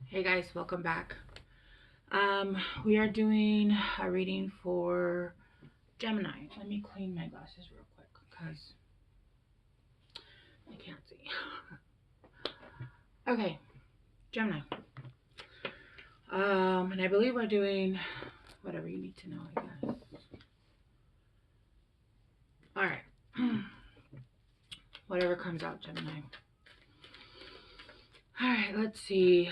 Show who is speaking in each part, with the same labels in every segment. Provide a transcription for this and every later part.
Speaker 1: Hey guys, welcome back. We are doing a reading for Gemini. Let me clean my glasses real quick because I can't see. Okay, Gemini. And I believe we're doing whatever you need to know, I guess. All right. Whatever comes out, Gemini. All right, let's see.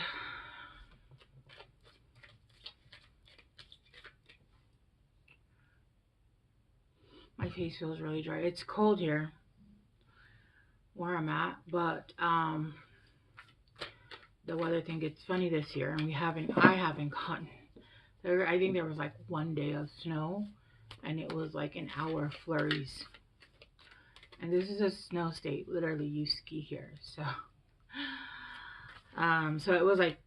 Speaker 1: My face feels really dry. It's cold here where I'm at, but the weather thing gets funny this year, and I haven't gotten there. I think there was like one day of snow, and it was like an hour flurries. And this is a snow state. Literally, you ski here, so it was like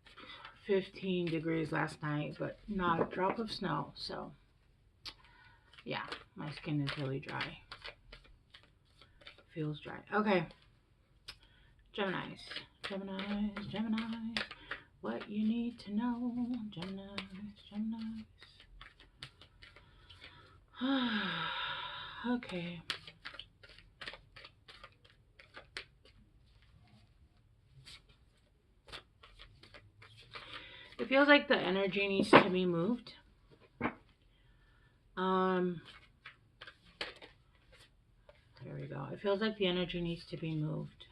Speaker 1: 15 degrees last night, but not a drop of snow. So yeah, my skin is really dry. Feels dry. Okay, Geminis, Geminis, Geminis. What you need to know, Geminis, Geminis. Okay. It feels like the energy needs to be moved. There we go. It feels like the energy needs to be moved.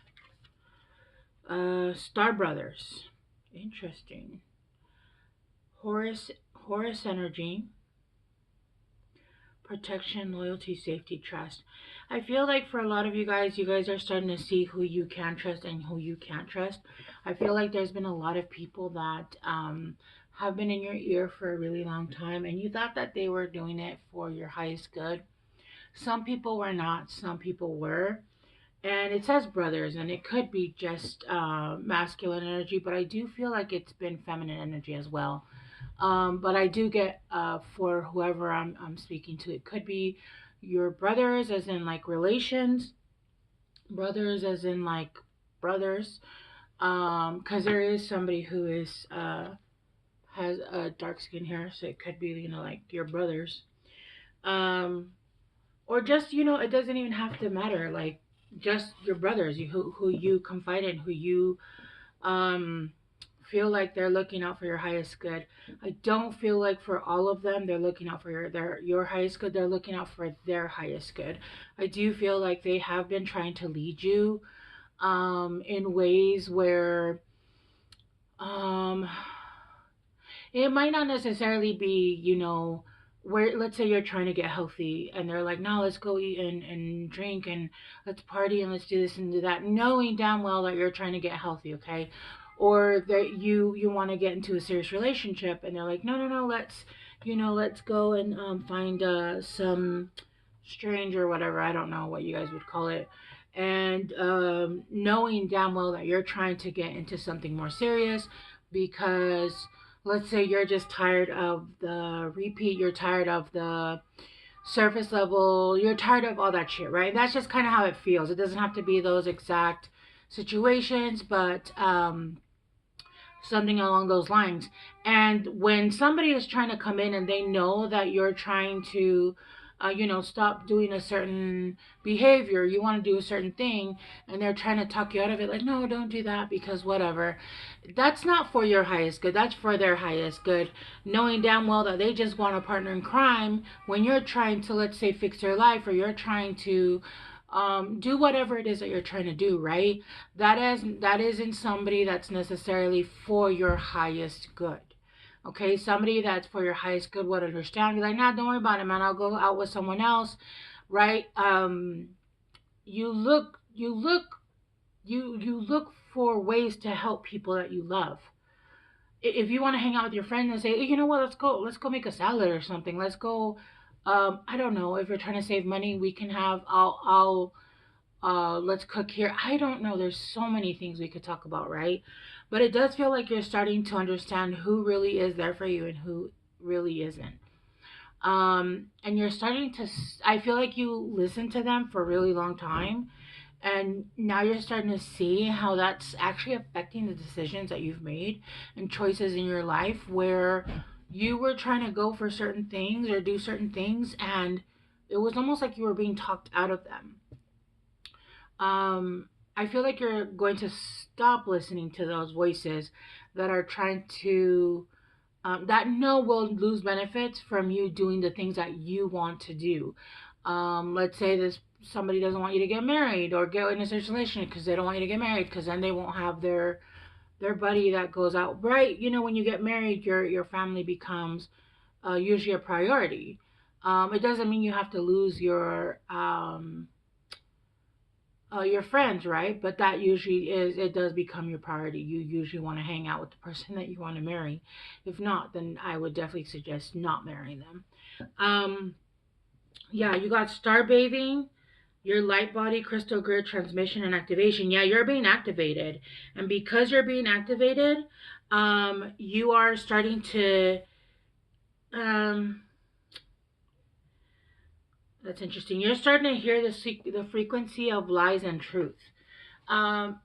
Speaker 1: Star Brothers. Interesting. Horus energy. Protection, loyalty, safety, trust. I feel like for a lot of you guys are starting to see who you can trust and who you can't trust. I feel like there's been a lot of people that have been in your ear for a really long time, and you thought that they were doing it for your highest good. Some people were not, some people were. And it says brothers, and it could be just masculine energy, but I do feel like it's been feminine energy as well. But I do get for whoever I'm speaking to, it could be your brothers, as in like relations, brothers, as in like brothers. Because there is somebody who is has a dark skin hair, so it could be like your brothers. Um, or just it doesn't even have to matter, like just your brothers, who you confide in, who you um feel like they're looking out for your highest good. I don't feel like for all of them they're looking out for your highest good. They're looking out for their highest good. I do feel like they have been trying to lead you in ways where um it might not necessarily be, where, let's say you're trying to get healthy and they're like, no, let's go eat and drink and let's party and let's do this and do that, knowing damn well that you're trying to get healthy, okay? Or that you want to get into a serious relationship and they're like, no, no, no, let's go and find some strange or whatever, I don't know what you guys would call it. And knowing damn well that you're trying to get into something more serious because let's say you're just tired of the repeat, you're tired of the surface level, you're tired of all that shit, right? That's just kind of how it feels. It doesn't have to be those exact situations, but something along those lines. And when somebody is trying to come in and they know that you're trying to stop doing a certain behavior, you want to do a certain thing, and they're trying to talk you out of it, like, no, don't do that because whatever. That's not for your highest good. That's for their highest good. Knowing damn well that they just want a partner in crime when you're trying to, let's say, fix your life, or you're trying to do whatever it is that you're trying to do, right? That isn't somebody that's necessarily for your highest good. Okay, somebody that's for your highest good would understand. Be like, nah, don't worry about it, man. I'll go out with someone else, right? You look for ways to help people that you love. If you want to hang out with your friend and say, you know what, let's go make a salad or something. Let's go. I don't know. If you're trying to save money, we can have. Let's cook here. I don't know. There's so many things we could talk about, right? But it does feel like you're starting to understand who really is there for you and who really isn't. And you're starting to, I feel like you listen to them for a really long time. And now you're starting to see how that's actually affecting the decisions that you've made and choices in your life, where you were trying to go for certain things or do certain things, and it was almost like you were being talked out of them. I feel like you're going to stop listening to those voices that are trying to, that know will lose benefits from you doing the things that you want to do. Let's say this somebody doesn't want you to get married or get in a certain relationship because they don't want you to get married, because then they won't have their buddy that goes out, right? You know, when you get married, your family becomes usually a priority. It doesn't mean you have to lose your friends, right? But that usually is, it does become your priority. You usually want to hang out with the person that you want to marry. If not, then I would definitely suggest not marrying them. Um, yeah, you got star bathing, your light body, crystal grid, transmission, and activation. Yeah, you're being activated. And because you're being activated, you are starting to, um, that's interesting. You're starting to hear the frequency of lies and truth. Um,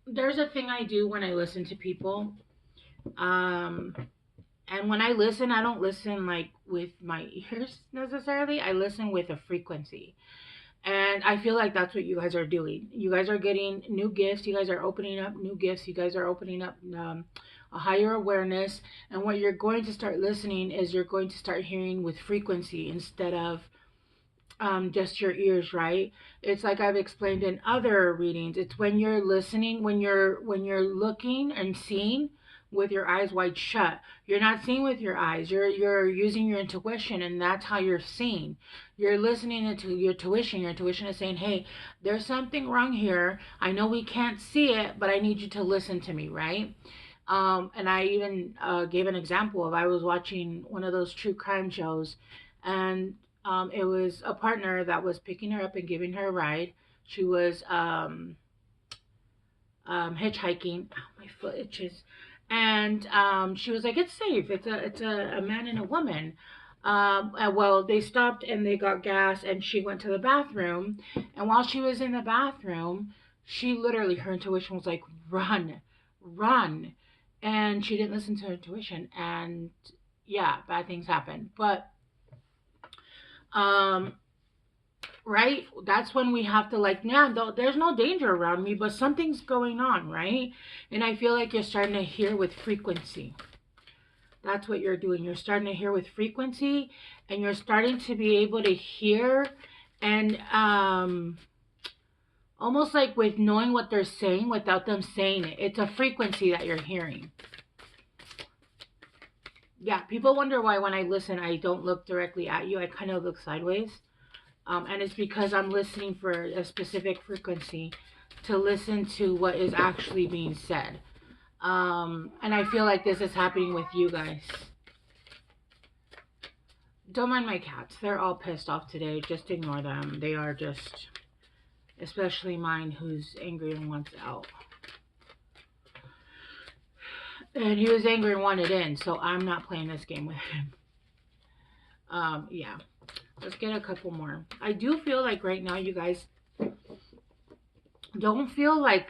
Speaker 1: there's a thing I do when I listen to people. Um, and when I listen, I don't listen like with my ears necessarily. I listen with a frequency. And I feel like that's what you guys are doing. You guys are getting new gifts. You guys are opening up new gifts. You guys are opening up a higher awareness. And what you're going to start listening is you're going to start hearing with frequency instead of just your ears, right? It's like I've explained in other readings. It's when you're listening, when you're looking and seeing with your eyes wide shut. You're not seeing with your eyes. You're using your intuition, and that's how you're seeing. You're listening into your tuition. Your intuition is saying, "Hey, there's something wrong here. I know we can't see it, but I need you to listen to me," right? And I even gave an example of, I was watching one of those true crime shows, and it was a partner that was picking her up and giving her a ride. She was hitchhiking. Oh, my foot itches. And she was like, "It's safe. It's a man and a woman." And well, they stopped and they got gas, and she went to the bathroom. And while she was in the bathroom, she literally, her intuition was like, "Run, run," and she didn't listen to her intuition, and yeah, bad things happen. But um, right, that's when we have to, like, yeah, there's no danger around me, but something's going on, right? And I feel like you're starting to hear with frequency. That's what you're doing. You're starting to hear with frequency, and you're starting to be able to hear, and almost like with knowing what they're saying without them saying it. It's a frequency that you're hearing. Yeah, people wonder why when I listen, I don't look directly at you. I kind of look sideways. And it's because I'm listening for a specific frequency to listen to what is actually being said. And I feel like this is happening with you guys. Don't mind my cats. They're all pissed off today. Just ignore them. They are just, especially mine, who's angry and wants out. And he was angry and wanted in, so I'm not playing this game with him. Yeah. Let's get a couple more. I do feel like right now, you guys don't feel like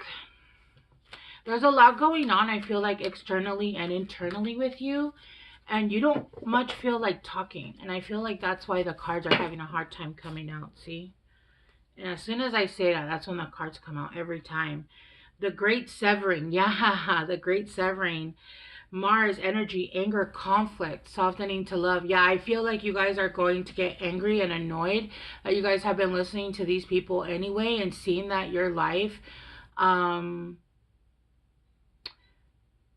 Speaker 1: there's a lot going on. I feel like externally and internally with you, and you don't much feel like talking. And I feel like that's why the cards are having a hard time coming out. See? And as soon as I say that, that's when the cards come out every time. The Great Severing. Yeah, the Great Severing. Mars energy, anger, conflict, softening to love. Yeah, I feel like you guys are going to get angry and annoyed that you guys have been listening to these people anyway, and seeing that your life,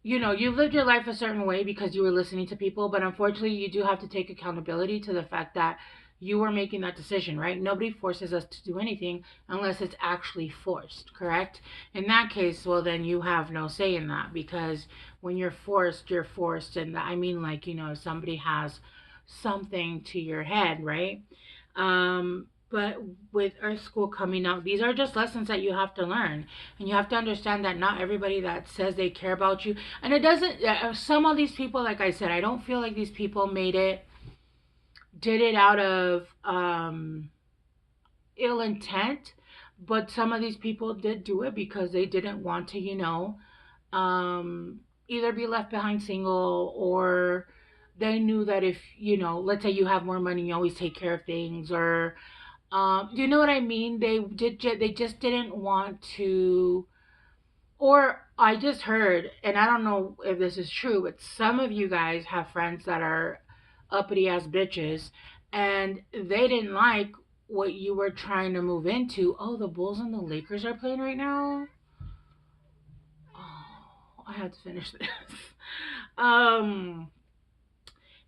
Speaker 1: you've lived your life a certain way because you were listening to people, but unfortunately, you do have to take accountability to the fact that you were making that decision, right? Nobody forces us to do anything unless it's actually forced, correct? In that case, well, then you have no say in that, because when you're forced, you're forced. And I mean, like, somebody has something to your head, right? But with Earth School coming out, these are just lessons that you have to learn. And you have to understand that not everybody that says they care about you, and it doesn't, some of these people, like I said, I don't feel like these people did it out of ill intent, But some of these people did do it because they didn't want to, um, either be left behind single, or they knew that if, let's say you have more money, you always take care of things, or, do you know what I mean? They just didn't want to. Or I just heard, and I don't know if this is true, but some of you guys have friends that are uppity ass bitches, and they didn't like what you were trying to move into. Oh, the Bulls and the Lakers are playing right now. Oh, I have to finish this. um,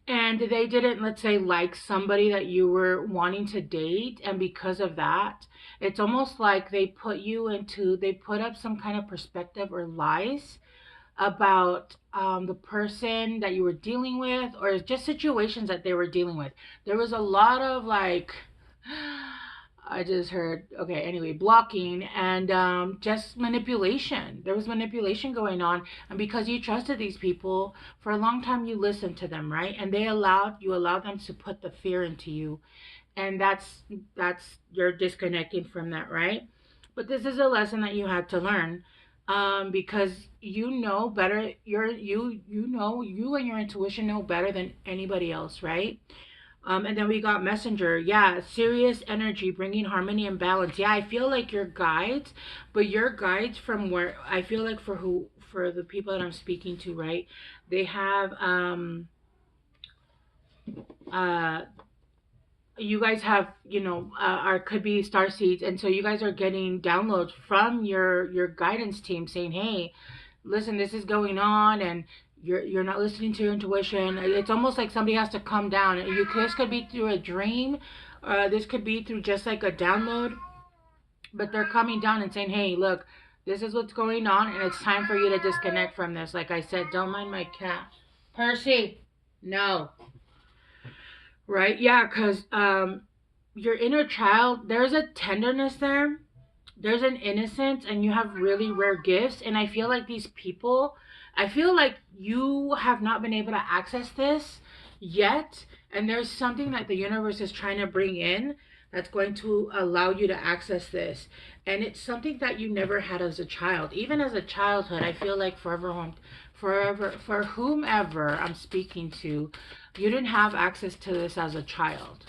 Speaker 1: and they didn't, let's say, like somebody that you were wanting to date, and because of that, it's almost like they put up some kind of perspective or lies about, the person that you were dealing with, or just situations that they were dealing with. There was a lot of like, I just heard, okay, anyway, blocking, and, just manipulation. There was manipulation going on. And because you trusted these people for a long time, you listened to them, right? And you allowed them to put the fear into you. And you're disconnecting from that, right? But this is a lesson that you had to learn, because you know better. You and your intuition know better than anybody else, right? And then we got messenger. Yeah, serious energy, bringing harmony and balance. Yeah, I feel like your guides, but your guides, from where I feel like, for the people that I'm speaking to, right? They have, uh you guys have, are could be star seeds, and so you guys are getting downloads from your guidance team saying, hey, listen, this is going on, and you're not listening to your intuition. It's almost like somebody has to come down. This could be through a dream, this could be through just like a download, but they're coming down and saying, hey, look, this is what's going on, and it's time for you to disconnect from this. Like I said, don't mind my cat. Percy, no. Right? Yeah, because, your inner child, there's a tenderness there, there's an innocence, and you have really rare gifts. And I feel like these people, I feel like you have not been able to access this yet. And there's something that the universe is trying to bring in that's going to allow you to access this. And it's something that you never had as a child. Even as a childhood, I feel like for whomever I'm speaking to, you didn't have access to this as a child.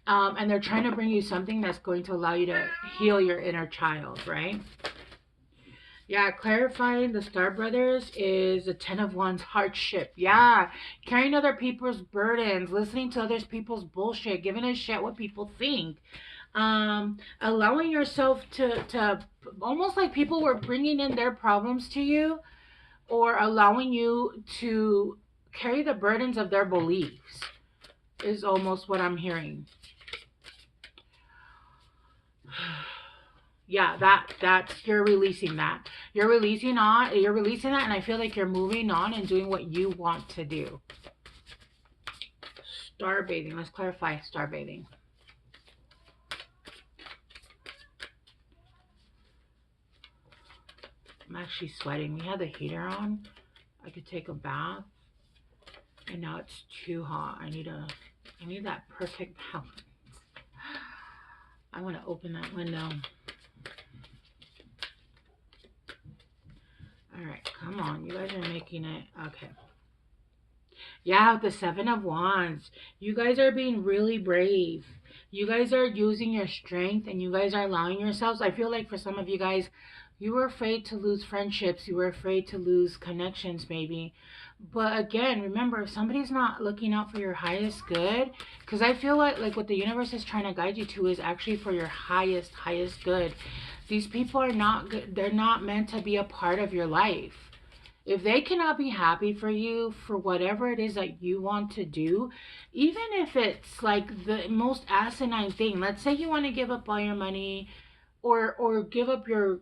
Speaker 1: And they're trying to bring you something that's going to allow you to heal your inner child, right? Yeah, clarifying the Star Brothers is the Ten of Wands hardship. Yeah, carrying other people's burdens, listening to other people's bullshit, giving a shit what people think. Allowing yourself to almost like people were bringing in their problems to you, or allowing you to carry the burdens of their beliefs, is almost what I'm hearing. Yeah, that's you're releasing that. You're releasing that, and I feel like you're moving on and doing what you want to do. Star bathing. Let's clarify star bathing. I'm actually sweating. We had the heater on. I could take a bath, and now it's too hot. I need that perfect balance. I want to open that window. All right, come on. You guys are making it. Okay. Yeah, the Seven of Wands. You guys are being really brave. You guys are using your strength, and you guys are allowing yourselves. I feel like for some of you guys, you were afraid to lose friendships. You were afraid to lose connections, maybe. But again, remember, if somebody's not looking out for your highest good, because I feel like what the universe is trying to guide you to is actually for your highest good. These people are not good. They're not meant to be a part of your life. If they cannot be happy for you for whatever it is that you want to do, even if it's like the most asinine thing, let's say you want to give up all your money, or give up your,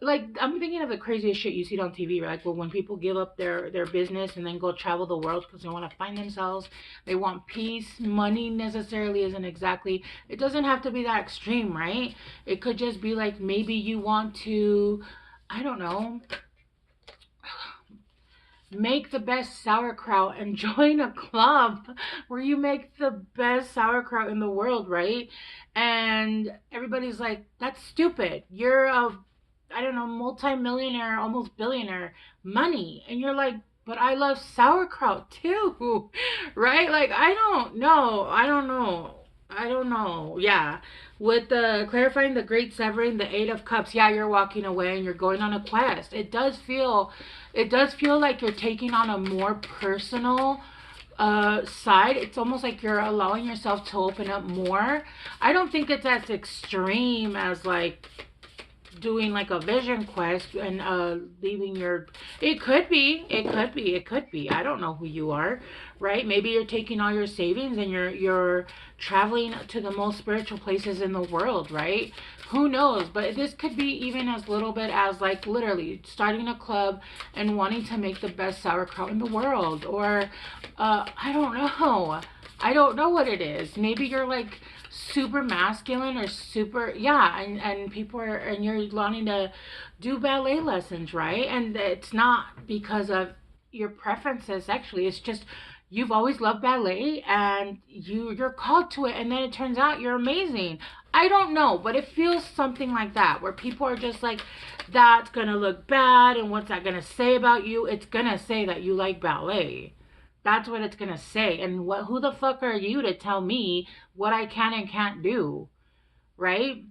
Speaker 1: like, I'm thinking of the craziest shit you see on TV, right? Well, when people give up their business and then go travel the world because they want to find themselves, they want peace. Money necessarily isn't exactly, it doesn't have to be that extreme, right? It could just be like, maybe you want to, I don't know, make the best sauerkraut and join a club where you make the best sauerkraut in the world, right? And everybody's like, that's stupid. You're a, I don't know, multi-millionaire, almost billionaire, money. And you're like, but I love sauerkraut too, right? Like, I don't know. I don't know. I don't know. Yeah. With the clarifying the great severing, the Eight of Cups, yeah, you're walking away and you're going on a quest. It does feel like you're taking on a more personal side. It's almost like you're allowing yourself to open up more. I don't think it's as extreme as like doing like a vision quest and leaving your, it could be, I don't know who you are, right? Maybe you're taking all your savings and you're traveling to the most spiritual places in the world, right? Who knows? But this could be even as little bit as like literally starting a club and wanting to make the best sauerkraut in the world, or I don't know what it is. Maybe you're like super masculine or super, yeah, and people are, and you're wanting to do ballet lessons, right? And it's not because of your preferences sexually. It's just you've always loved ballet and you're called to it, and then it turns out you're amazing. I don't know, but it feels something like that, where people are just like, that's gonna look bad, and what's that gonna say about you? It's gonna say that you like ballet. That's what it's gonna say. And what, who the fuck are you to tell me what I can and can't do, right?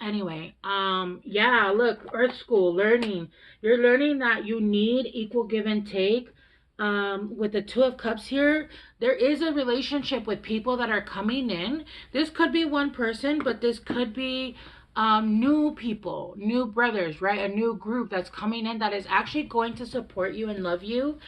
Speaker 1: Anyway, yeah, look, Earth School learning. You're learning that you need equal give and take. With the Two of Cups here, there is a relationship with people that are coming in. This could be one person, but this could be new people, new brothers, right? A new group that's coming in that is actually going to support you and love you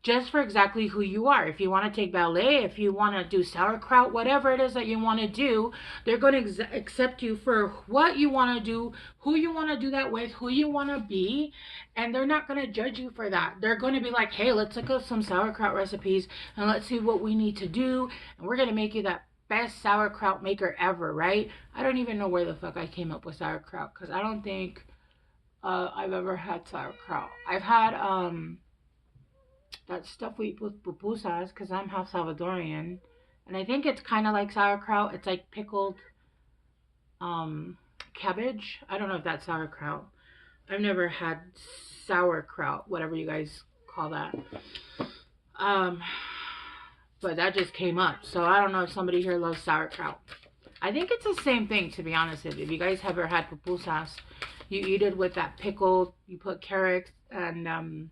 Speaker 1: just for exactly who you are. If you want to take ballet, if you want to do sauerkraut, whatever it is that you want to do, they're going to accept you for what you want to do, who you want to do that with, who you want to be, and they're not going to judge you for that. They're going to be like, hey, let's look up some sauerkraut recipes and let's see what we need to do, and we're going to make you that best sauerkraut maker ever, right? I don't even know where the fuck I came up with sauerkraut, because I don't think I've ever had sauerkraut. I've had that stuff we eat with pupusas because I'm half Salvadorian, and I think it's kind of like sauerkraut. It's like pickled um, cabbage. I don't know if that's sauerkraut. I've never had sauerkraut, whatever you guys call that. Um, but that just came up, so I don't know if somebody here loves sauerkraut. I think it's the same thing, to be honest with you. If you guys ever had pupusas, you eat it with that pickled. You put carrots and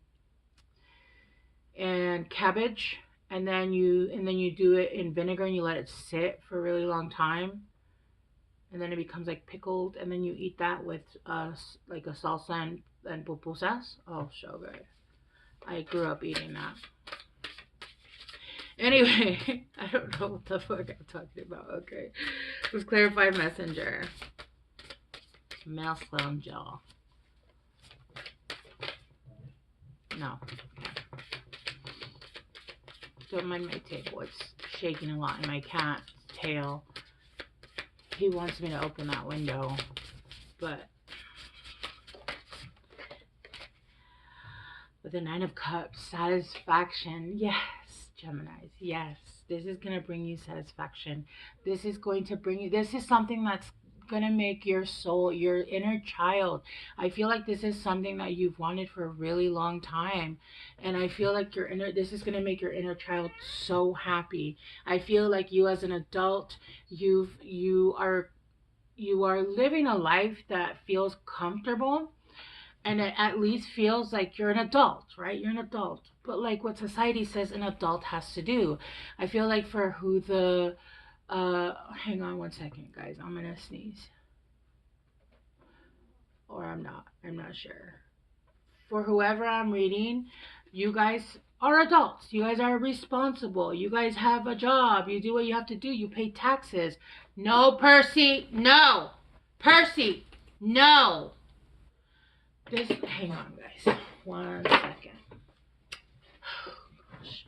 Speaker 1: cabbage, and then you do it in vinegar and you let it sit for a really long time, and then it becomes like pickled, and then you eat that with like a salsa and pupusas. Oh, so good. I grew up eating that. Anyway, I don't know what the fuck I'm talking about. Okay, let's clarify messenger. Messenger. No. Don't mind my table. It's shaking a lot, and my cat's tail. He wants me to open that window, but with the Nine of Cups, satisfaction. Yes, Geminis. Yes, this is gonna bring you satisfaction. This is going to bring you. This is something that's gonna make your soul, your inner child. I feel like this is something that you've wanted for a really long time, and I feel like your inner. This is gonna make your inner child so happy. I feel like you as an adult, you are living a life that feels comfortable, and it at least feels like you're an adult, right? You're an adult. But like what society says an adult has to do. I feel like for who the hang on one second, guys. I'm gonna sneeze. Or I'm not. I'm not sure. For whoever I'm reading, you guys are adults. You guys are responsible. You guys have a job. You do what you have to do. You pay taxes. No, Percy. No. Percy. No. This, hang on, guys. 1 second. Gosh.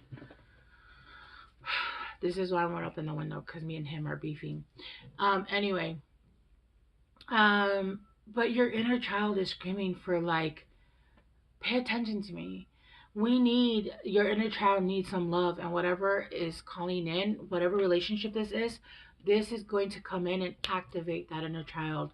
Speaker 1: This is why I went up in the window, because me and him are beefing. Anyway. But your inner child is screaming for, like, pay attention to me. Your inner child needs some love, and whatever is calling in, whatever relationship this is going to come in and activate that inner child.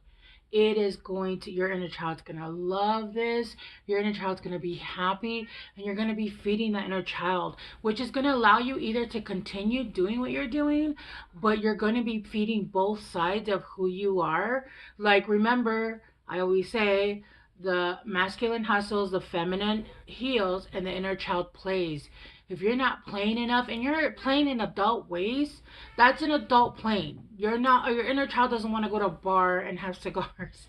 Speaker 1: It is going to, your inner child's going to love this. Your inner child's going to be happy, and you're going to be feeding that inner child, which is going to allow you either to continue doing what you're doing, but you're going to be feeding both sides of who you are. Like, remember, I always say, the masculine hustles, the feminine heals, and the inner child plays. If you're not playing enough and you're playing in adult ways, that's an adult playing. You're not, your inner child doesn't want to go to a bar and have cigars.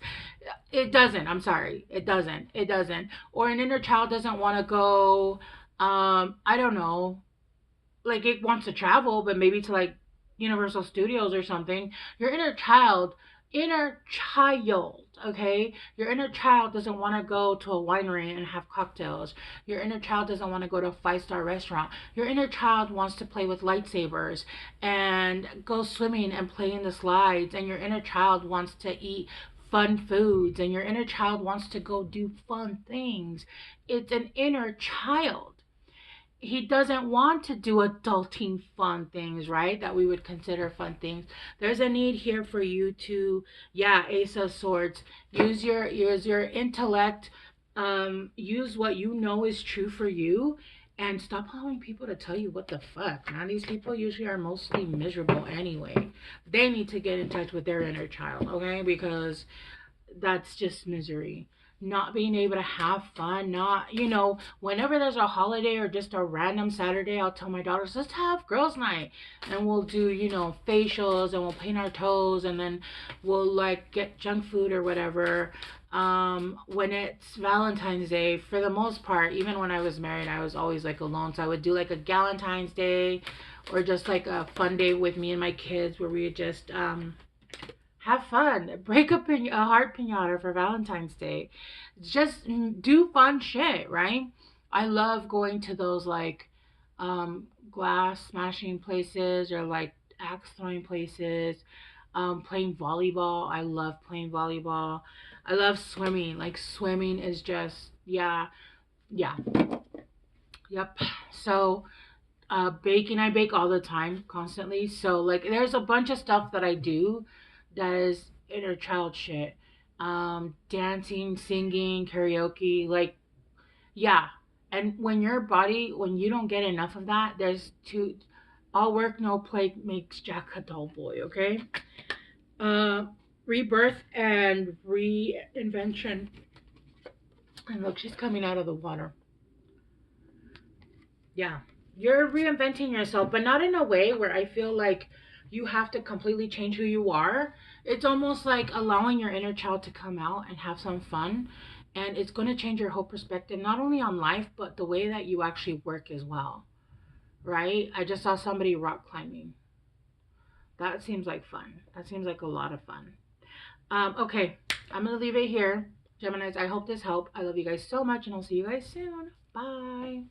Speaker 1: It doesn't. I'm sorry. It doesn't. It doesn't. Or an inner child doesn't want to go, I don't know, like it wants to travel, but maybe to like Universal Studios or something. Your inner child, okay? Your inner child doesn't want to go to a winery and have cocktails. Your inner child doesn't want to go to a five-star restaurant. Your inner child wants to play with lightsabers and go swimming and play in the slides. And your inner child wants to eat fun foods. And your inner child wants to go do fun things. It's an inner child. He doesn't want to do adulting fun things, right? That we would consider fun things. There's a need here for you to, yeah, Ace of Swords. Use your intellect. Use what you know is true for you, and stop allowing people to tell you what the fuck. Now these people usually are mostly miserable anyway. They need to get in touch with their inner child, okay? Because that's just misery. Not being able to have fun, not, whenever there's a holiday or just a random Saturday, I'll tell my daughters, let's have girls' night. And we'll do, facials, and we'll paint our toes, and then we'll like get junk food or whatever. When it's Valentine's Day, for the most part, even when I was married, I was always like alone. So I would do like a Galentine's Day, or just like a fun day with me and my kids where we would just, have fun. Break up a heart pinata for Valentine's Day. Just do fun shit, right? I love going to those like glass smashing places, or like axe throwing places. Playing volleyball. I love playing volleyball. I love swimming. Like swimming is just, yeah, yeah, yep. So baking, I bake all the time, constantly. So like there's a bunch of stuff that I do that is inner child shit. Dancing, singing, karaoke, like, yeah. And when you don't get enough of that, there's two, all work, no play makes Jack a dull boy, okay? Uh, Rebirth and reinvention. And look, she's coming out of the water. Yeah. You're reinventing yourself, but not in a way where I feel like you have to completely change who you are. It's almost like allowing your inner child to come out and have some fun. And it's going to change your whole perspective, not only on life, but the way that you actually work as well. Right? I just saw somebody rock climbing. That seems like fun. That seems like a lot of fun. Okay, I'm going to leave it here. Geminis, I hope this helped. I love you guys so much, and I'll see you guys soon. Bye.